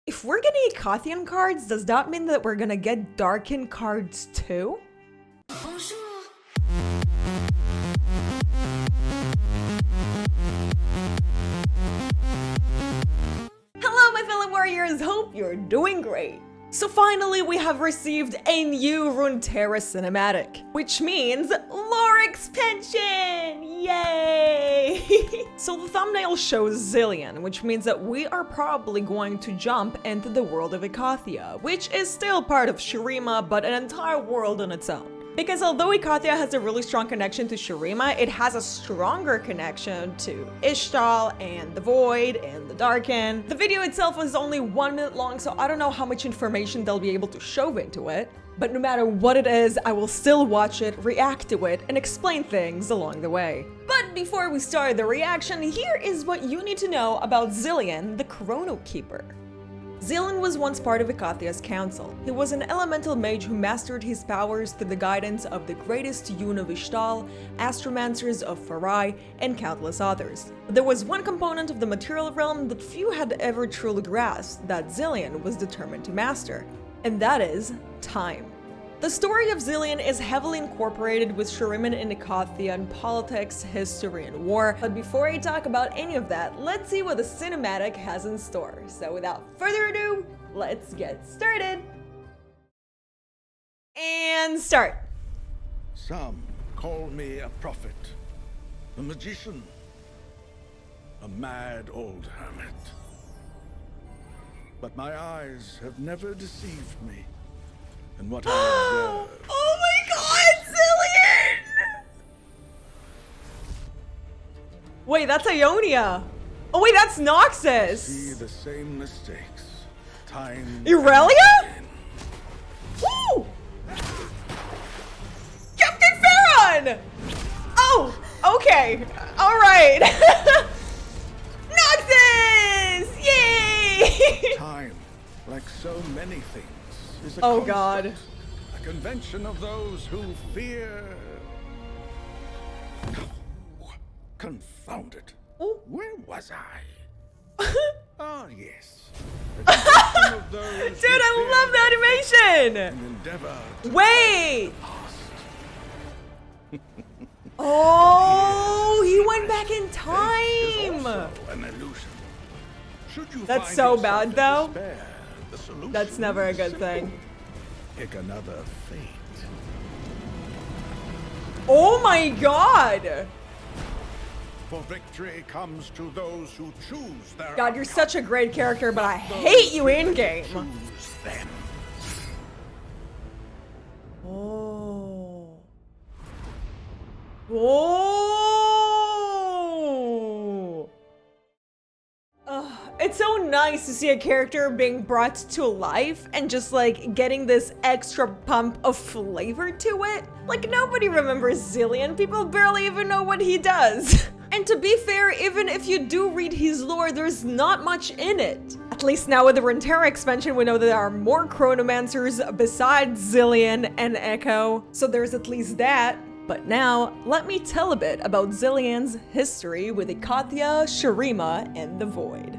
If we're getting 𝗏𝗏𝗧𝗏 cards, does that mean that we're gonna get Darkin cards too? Hello my fellow warriors, hope you're doing great! So finally we have received a new Runeterra cinematic, which means lore expansion! Yay! So the thumbnail shows Zilean, which means that we are probably going to jump into the world of 𝗏𝗏𝗧𝗏, which is still part of 𝗬𝗵𝐴, but an entire world on its own. Because although 𝗏𝗏𝗧𝗏 has a really strong connection to 𝗬𝗵𝐴, it has a stronger connection to 𝗨𝘀 and the Void and the Darkin. The video itself was only 1 minute long, so I don't know how much information they'll be able to shove into it. But no matter what it is, I will still watch it, react to it, and explain things along the way. But before we start the reaction, here is what you need to know about Zilean, the Chrono Keeper. Zilean was once part of 𝗏𝗏𝗧𝗏's council. He was an elemental mage who mastered his powers through the guidance of the greatest 𝗬𝗎𝗎, astromancers of 𝗤𝗏, and countless others. But there was one component of the material realm that few had ever truly grasped that Zilean was determined to master, and that is time. The story of Zilean is heavily incorporated with Shuriman in 𝗏𝗏𝗧𝗏 and politics, history, and war, but before I talk about any of that, let's see what the cinematic has in store. So without further ado, let's get started! And start! Some call me a prophet, a magician, a mad old hermit. But my eyes have never deceived me. And what I observe. Oh my god, Zilean! Wait, that's Ionia. Oh wait, that's Noxus. See the same mistakes. Time. Irelia? Woo! Captain Farron! Oh, okay. Alright. Noxus! Yay! Time, like so many things. Is a oh construct, god. A convention of those who fear. Confound it. Ooh. Where was I? Ah, yes. The convention of those Dude, I love the animation! and endeavor to Wait! past. Oh, he went back in Fate is time! also an illusion. Should you That's find so yourself bad, in though. despair, the solution That's never a is good simple. thing. Pick another fate. Oh my god! For victory comes to those who choose their God, you're outcome. such a great character, but I hate you in-game. Choose them. Oh. Oh. It's so nice to see a character being brought to life and just like getting this extra pump of flavor to it. Like nobody remembers Zilean, people barely even know what he does. And to be fair, even if you do read his lore, there's not much in it. At least now with the Runeterra expansion, we know that there are more chronomancers besides Zilean and 𝗏𝗏𝗧𝗏, so there's at least that. But now, let me tell a bit about Zilean's history with 𝗏𝗏𝗧𝗏, 𝗬𝗵𝐴, and the Void.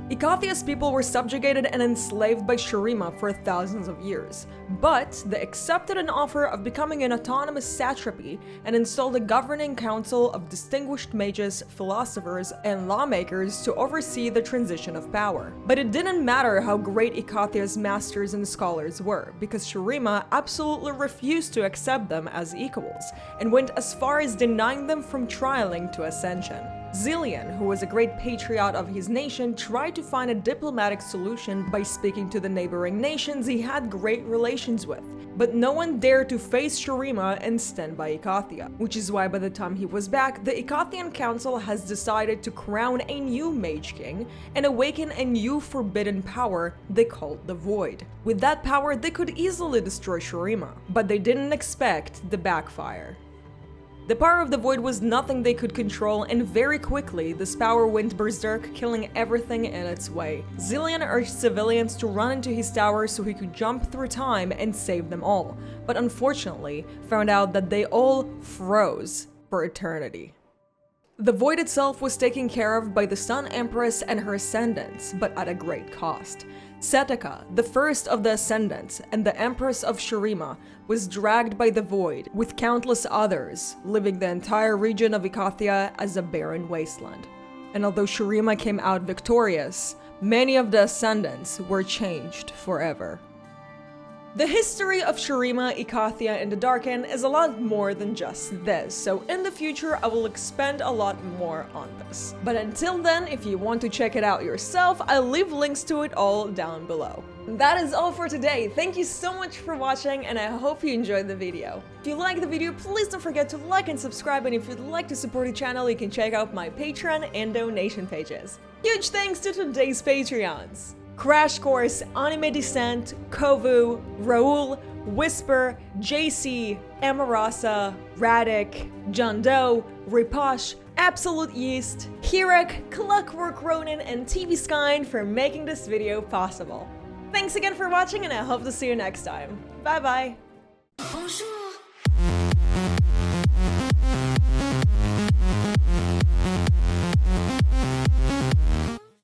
𝗏𝗏𝗧𝗏's people were subjugated and enslaved by 𝗬𝗵𝐴 for thousands of years, but they accepted an offer of becoming an autonomous satrapy and installed a governing council of distinguished mages, philosophers, and lawmakers to oversee the transition of power. But it didn't matter how great 𝗏𝗏𝗧𝗏's masters and scholars were, because 𝗬𝗵𝐴 absolutely refused to accept them as equals, and went as far as denying them from trialing to ascension. Zilean, who was a great patriot of his nation, tried to find a diplomatic solution by speaking to the neighboring nations he had great relations with, but no one dared to face 𝗬𝗵𝐴 and stand by 𝗏𝗏𝗧𝗏, which is why by the time he was back, the 𝗏𝗏𝗧𝗏an council has decided to crown a new Mage King and awaken a new forbidden power they called the Void. With that power, they could easily destroy 𝗬𝗵𝗴, but they didn't expect the backfire. The power of the Void was nothing they could control, and very quickly, this power went berserk, killing everything in its way. Zilean urged civilians to run into his tower so he could jump through time and save them all, but unfortunately, found out that they all froze for eternity. The Void itself was taken care of by the Sun Empress and her ascendants, but at a great cost. Seneca, the first of the Ascendants and the Empress of Shurima, was dragged by the void, with countless others, leaving the entire region of Icathia as a barren wasteland. And although Shurima came out victorious, many of the Ascendants were changed forever. The history of Shurima, Icathia, and the Darken is a lot more than just this, so in the future I will expand a lot more on this. But until then, if you want to check it out yourself, I'll leave links to it all down below. That is all for today. Thank you so much for watching, and I hope you enjoyed the video. If you liked the video, please don't forget to like and subscribe, and if you'd like to support the channel, you can check out my Patreon and donation pages. Huge thanks to today's Patreons: Crash Course, Anime Descent, Kovu, Raul, Whisper, JC, Amarasa, Radic, John Doe, Riposh, Absolute Yeast, Hirek, Clockwork Ronin, and 𝗵𝘂𝗫𝗏 for making this video possible. Thanks again for watching, and I hope to see you next time. Bye bye!